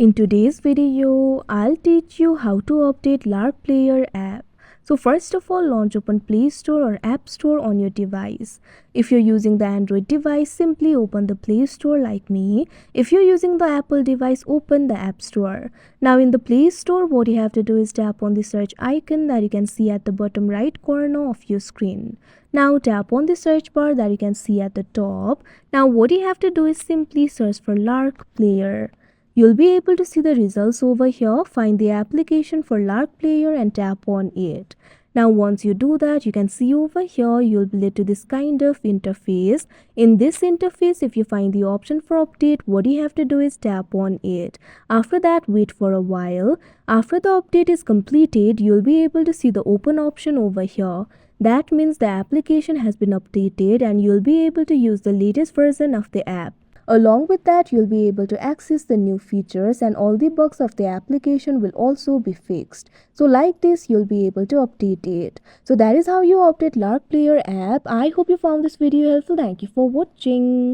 In today's video, I'll teach you how to update Lark Player app. So first of all, launch open Play Store or App Store on your device. If you're using the Android device, simply open the Play Store like me. If you're using the Apple device, open the App Store. Now in the Play Store, what you have to do is tap on the search icon that you can see at the bottom right corner of your screen. Now tap on the search bar that you can see at the top. Now what you have to do is simply search for Lark Player. You'll be able to see the results over here. Find the application for Lark Player and tap on it. Now once you do that, you can see over here you'll be led to this kind of interface. In this interface, if you find the option for update, what you have to do is tap on it. After that, wait for a while. After the update is completed, you'll be able to see the open option over here. That means the application has been updated and you'll be able to use the latest version of the app. Along with that, you'll be able to access the new features and all the bugs of the application will also be fixed. So like this, you'll be able to update it. So that is how you update Lark Player app. I hope you found this video helpful. Thank you for watching.